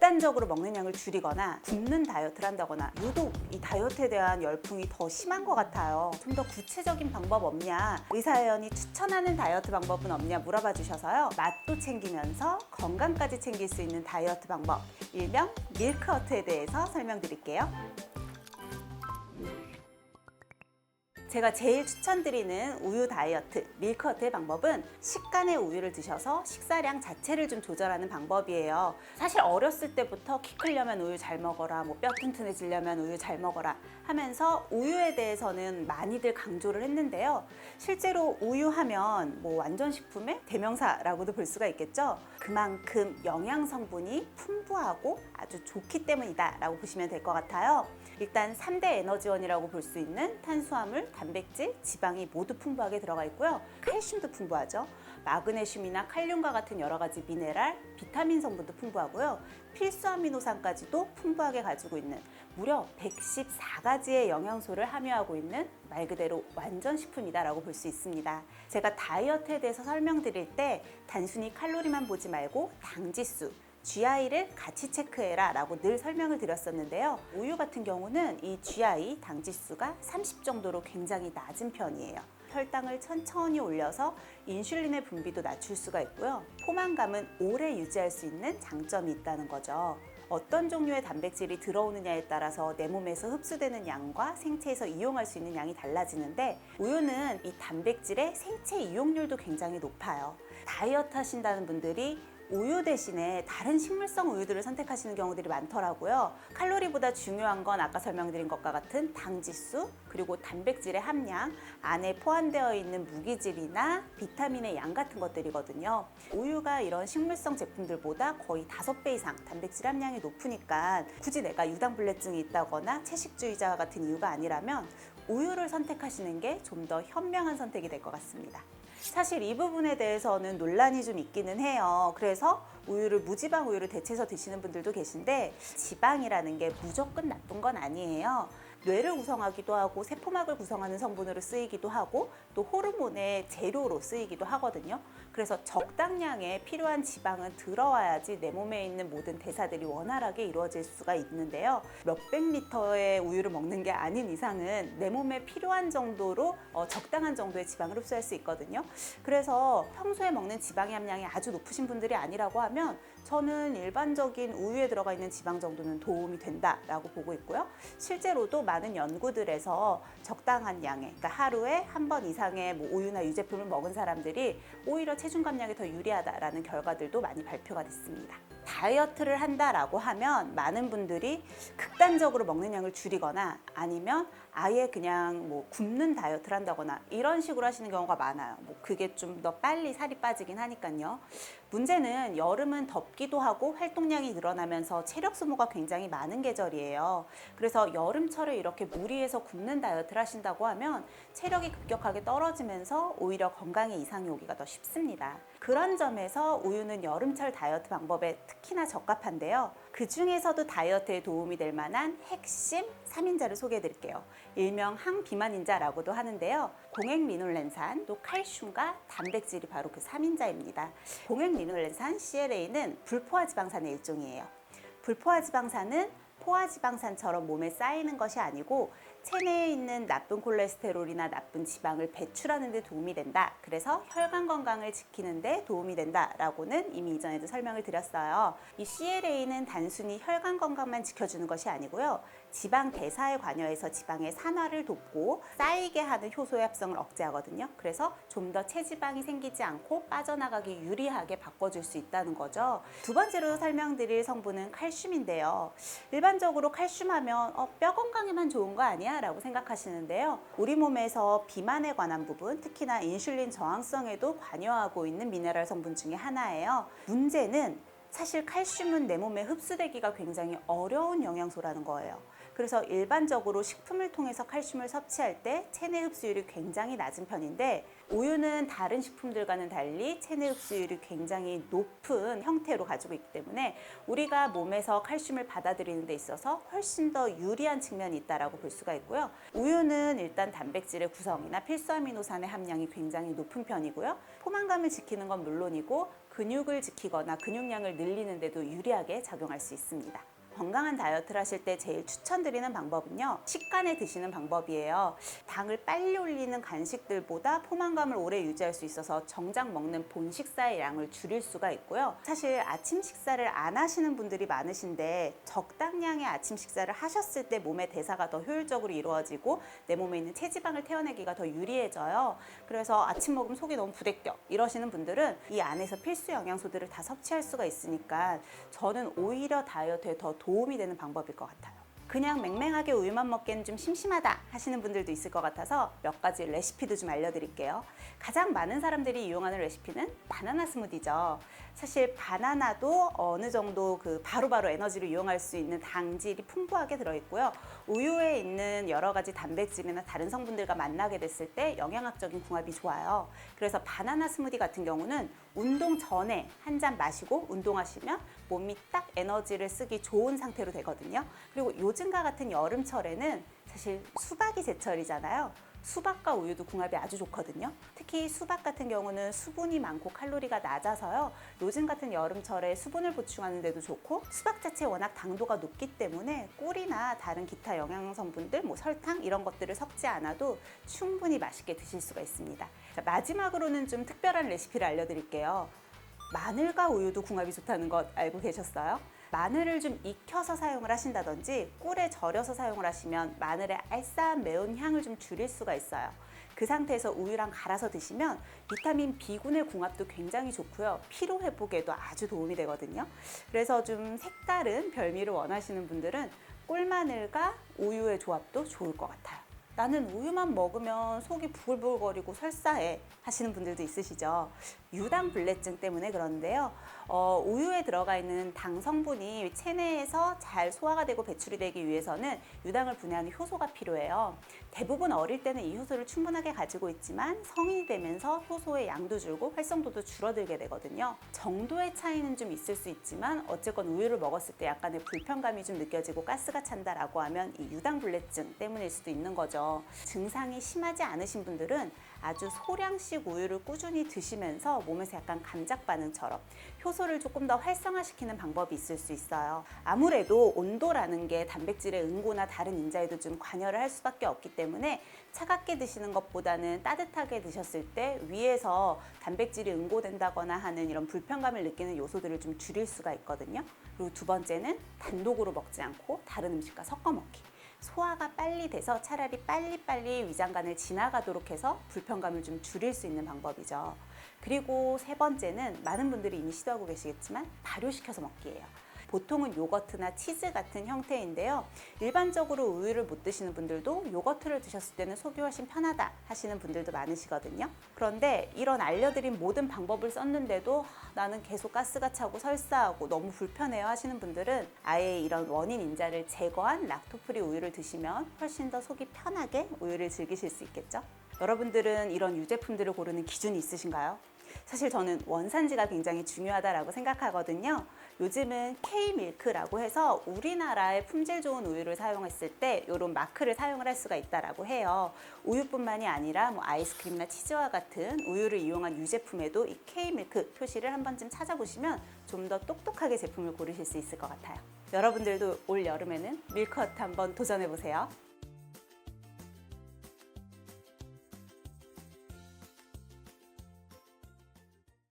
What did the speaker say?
극단적으로 먹는 양을 줄이거나 굶는 다이어트를 한다거나 유독 이 다이어트에 대한 열풍이 더 심한 것 같아요. 좀 더 구체적인 방법 없냐, 의사회원이 추천하는 다이어트 방법은 없냐 물어봐 주셔서요. 맛도 챙기면서 건강까지 챙길 수 있는 다이어트 방법, 일명 밀크워트에 대해서 설명드릴게요. 제가 제일 추천드리는 우유 다이어트 밀크워트의 방법은 식간의 우유를 드셔서 식사량 자체를 좀 조절하는 방법이에요. 사실 어렸을 때부터 키 크려면 우유 잘 먹어라, 뼈 튼튼해지려면 우유 잘 먹어라 하면서 우유에 대해서는 많이들 강조를 했는데요. 실제로 우유 하면 완전 식품의 대명사라고도 볼 수가 있겠죠. 그만큼 영양 성분이 풍부하고 아주 좋기 때문이다 라고 보시면 될 것 같아요. 일단 3대 에너지원이라고 볼 수 있는 탄수화물, 단백질, 지방이 모두 풍부하게 들어가 있고요. 칼슘도 풍부하죠. 마그네슘이나 칼륨과 같은 여러 가지 미네랄, 비타민 성분도 풍부하고요. 필수 아미노산까지도 풍부하게 가지고 있는 무려 114가지의 영양소를 함유하고 있는 말 그대로 완전 식품이다라고 볼 수 있습니다. 제가 다이어트에 대해서 설명드릴 때 단순히 칼로리만 보지 말고 당지수, GI를 같이 체크해라 라고 늘 설명을 드렸었는데요. 우유 같은 경우는 이 GI, 당지수가 30 정도로 굉장히 낮은 편이에요. 혈당을 천천히 올려서 인슐린의 분비도 낮출 수가 있고요. 포만감은 오래 유지할 수 있는 장점이 있다는 거죠. 어떤 종류의 단백질이 들어오느냐에 따라서 내 몸에서 흡수되는 양과 생체에서 이용할 수 있는 양이 달라지는데 우유는 이 단백질의 생체 이용률도 굉장히 높아요. 다이어트 하신다는 분들이 우유 대신에 다른 식물성 우유들을 선택하시는 경우들이 많더라고요. 칼로리보다 중요한 건 아까 설명드린 것과 같은 당지수, 그리고 단백질의 함량, 안에 포함되어 있는 무기질이나 비타민의 양 같은 것들이거든요. 우유가 이런 식물성 제품들보다 거의 5배 이상 단백질 함량이 높으니까 굳이 내가 유당불내증이 있다거나 채식주의자 같은 이유가 아니라면 우유를 선택하시는 게 좀 더 현명한 선택이 될 것 같습니다. 사실 이 부분에 대해서는 논란이 좀 있기는 해요. 그래서 우유를 무지방 우유를 대체해서 드시는 분들도 계신데 지방이라는 게 무조건 나쁜 건 아니에요. 뇌를 구성하기도 하고 세포막을 구성하는 성분으로 쓰이기도 하고 또 호르몬의 재료로 쓰이기도 하거든요. 그래서 적당량의 필요한 지방은 들어와야지 내 몸에 있는 모든 대사들이 원활하게 이루어질 수가 있는데요. 몇백 리터의 우유를 먹는 게 아닌 이상은 내 몸에 필요한 정도로 적당한 정도의 지방을 흡수할 수 있거든요. 그래서 평소에 먹는 지방의 함량이 아주 높으신 분들이 아니라고 하면 저는 일반적인 우유에 들어가 있는 지방 정도는 도움이 된다라고 보고 있고요. 실제로도 많은 연구들에서 적당한 양의, 그러니까 하루에 한 번 이상의 우유나 유제품을 먹은 사람들이 오히려 체중 감량에 더 유리하다라는 결과들도 많이 발표가 됐습니다. 다이어트를 한다라고 하면 많은 분들이 극단적으로 먹는 양을 줄이거나 아니면 아예 그냥 굶는 다이어트를 한다거나 이런 식으로 하시는 경우가 많아요. 그게 좀 더 빨리 살이 빠지긴 하니까요. 문제는 여름은 덥기도 하고 활동량이 늘어나면서 체력 소모가 굉장히 많은 계절이에요. 그래서 여름철에 이렇게 무리해서 굶는 다이어트를 하신다고 하면 체력이 급격하게 떨어지면서 오히려 건강에 이상이 오기가 더 쉽습니다. 그런 점에서 우유는 여름철 다이어트 방법에 특히나 적합한데요. 그 중에서도 다이어트에 도움이 될 만한 핵심 3인자를 소개해 드릴게요. 일명 항비만인자라고도 하는데요. 공액리놀렌산, 또 칼슘과 단백질이 바로 그 3인자입니다. 공액리놀렌산 CLA는 불포화지방산의 일종이에요. 불포화지방산은 포화지방산처럼 몸에 쌓이는 것이 아니고 체내에 있는 나쁜 콜레스테롤이나 나쁜 지방을 배출하는 데 도움이 된다. 그래서 혈관 건강을 지키는 데 도움이 된다라고는 이미 이전에도 설명을 드렸어요. 이 CLA는 단순히 혈관 건강만 지켜주는 것이 아니고요. 지방 대사에 관여해서 지방의 산화를 돕고 쌓이게 하는 효소의 합성을 억제하거든요. 그래서 좀 더 체지방이 생기지 않고 빠져나가기 유리하게 바꿔줄 수 있다는 거죠. 두 번째로 설명드릴 성분은 칼슘인데요. 일반적으로 칼슘 하면 뼈 건강에만 좋은 거 아니야? 라고 생각하시는데요. 우리 몸에서 비만에 관한 부분, 특히나 인슐린 저항성에도 관여하고 있는 미네랄 성분 중에 하나예요. 문제는 사실 칼슘은 내 몸에 흡수되기가 굉장히 어려운 영양소라는 거예요. 그래서 일반적으로 식품을 통해서 칼슘을 섭취할 때 체내 흡수율이 굉장히 낮은 편인데 우유는 다른 식품들과는 달리 체내 흡수율이 굉장히 높은 형태로 가지고 있기 때문에 우리가 몸에서 칼슘을 받아들이는 데 있어서 훨씬 더 유리한 측면이 있다고 볼 수가 있고요. 우유는 일단 단백질의 구성이나 필수 아미노산의 함량이 굉장히 높은 편이고요. 포만감을 지키는 건 물론이고 근육을 지키거나 근육량을 늘리는 데도 유리하게 작용할 수 있습니다. 건강한 다이어트를 하실 때 제일 추천드리는 방법은요, 식간에 드시는 방법이에요. 당을 빨리 올리는 간식들보다 포만감을 오래 유지할 수 있어서 정작 먹는 본 식사의 양을 줄일 수가 있고요. 사실 아침 식사를 안 하시는 분들이 많으신데 적당량의 아침 식사를 하셨을 때 몸의 대사가 더 효율적으로 이루어지고 내 몸에 있는 체지방을 태워내기가 더 유리해져요. 그래서 아침 먹으면 속이 너무 부대껴 이러시는 분들은 이 안에서 필수 영양소들을 다 섭취할 수가 있으니까 저는 오히려 다이어트에 더 도움이 되는 방법일 것 같아요. 그냥 맹맹하게 우유만 먹기엔 좀 심심하다 하시는 분들도 있을 것 같아서 몇 가지 레시피도 좀 알려드릴게요. 가장 많은 사람들이 이용하는 레시피는 바나나 스무디죠. 사실 바나나도 어느 정도 바로바로 에너지를 이용할 수 있는 당질이 풍부하게 들어있고요. 우유에 있는 여러 가지 단백질이나 다른 성분들과 만나게 됐을 때 영양학적인 궁합이 좋아요. 그래서 바나나 스무디 같은 경우는 운동 전에 한 잔 마시고 운동하시면 몸이 딱 에너지를 쓰기 좋은 상태로 되거든요. 그리고 요즘과 같은 여름철에는 사실 수박이 제철이잖아요. 수박과 우유도 궁합이 아주 좋거든요. 특히 수박 같은 경우는 수분이 많고 칼로리가 낮아서요. 요즘 같은 여름철에 수분을 보충하는 데도 좋고 수박 자체 워낙 당도가 높기 때문에 꿀이나 다른 기타 영양 성분들, 설탕 이런 것들을 섞지 않아도 충분히 맛있게 드실 수가 있습니다. 자, 마지막으로는 좀 특별한 레시피를 알려드릴게요. 마늘과 우유도 궁합이 좋다는 것 알고 계셨어요? 마늘을 좀 익혀서 사용을 하신다든지 꿀에 절여서 사용을 하시면 마늘의 알싸한 매운 향을 좀 줄일 수가 있어요. 그 상태에서 우유랑 갈아서 드시면 비타민 B군의 궁합도 굉장히 좋고요. 피로 회복에도 아주 도움이 되거든요. 그래서 좀 색다른 별미를 원하시는 분들은 꿀마늘과 우유의 조합도 좋을 것 같아요. 나는 우유만 먹으면 속이 부글부글거리고 설사해 하시는 분들도 있으시죠. 유당불내증 때문에 그런데요. 우유에 들어가 있는 당 성분이 체내에서 잘 소화가 되고 배출이 되기 위해서는 유당을 분해하는 효소가 필요해요. 대부분 어릴 때는 이 효소를 충분하게 가지고 있지만 성인이 되면서 효소의 양도 줄고 활성도도 줄어들게 되거든요. 정도의 차이는 좀 있을 수 있지만 어쨌건 우유를 먹었을 때 약간의 불편감이 좀 느껴지고 가스가 찬다라고 하면 이 유당불내증 때문일 수도 있는 거죠. 증상이 심하지 않으신 분들은 아주 소량씩 우유를 꾸준히 드시면서 몸에서 약간 감작 반응처럼 효소를 조금 더 활성화시키는 방법이 있을 수 있어요. 아무래도 온도라는 게 단백질의 응고나 다른 인자에도 좀 관여를 할 수밖에 없기 때문에 차갑게 드시는 것보다는 따뜻하게 드셨을 때 위에서 단백질이 응고된다거나 하는 이런 불편감을 느끼는 요소들을 좀 줄일 수가 있거든요. 그리고 두 번째는 단독으로 먹지 않고 다른 음식과 섞어 먹기. 소화가 빨리 돼서 차라리 빨리빨리 위장관을 지나가도록 해서 불편감을 좀 줄일 수 있는 방법이죠. 그리고 세 번째는 많은 분들이 이미 시도하고 계시겠지만 발효시켜서 먹기예요. 보통은 요거트나 치즈 같은 형태인데요. 일반적으로 우유를 못 드시는 분들도 요거트를 드셨을 때는 속이 훨씬 편하다 하시는 분들도 많으시거든요. 그런데 이런 알려드린 모든 방법을 썼는데도 나는 계속 가스가 차고 설사하고 너무 불편해요 하시는 분들은 아예 이런 원인 인자를 제거한 락토프리 우유를 드시면 훨씬 더 속이 편하게 우유를 즐기실 수 있겠죠. 여러분들은 이런 유제품들을 고르는 기준이 있으신가요? 사실 저는 원산지가 굉장히 중요하다고 생각하거든요. 요즘은 K밀크라고 해서 우리나라의 품질 좋은 우유를 사용했을 때 이런 마크를 사용을 할 수가 있다고 해요. 우유뿐만이 아니라 아이스크림이나 치즈와 같은 우유를 이용한 유제품에도 이 K밀크 표시를 한 번쯤 찾아보시면 좀 더 똑똑하게 제품을 고르실 수 있을 것 같아요. 여러분들도 올 여름에는 밀크워트 한번 도전해보세요.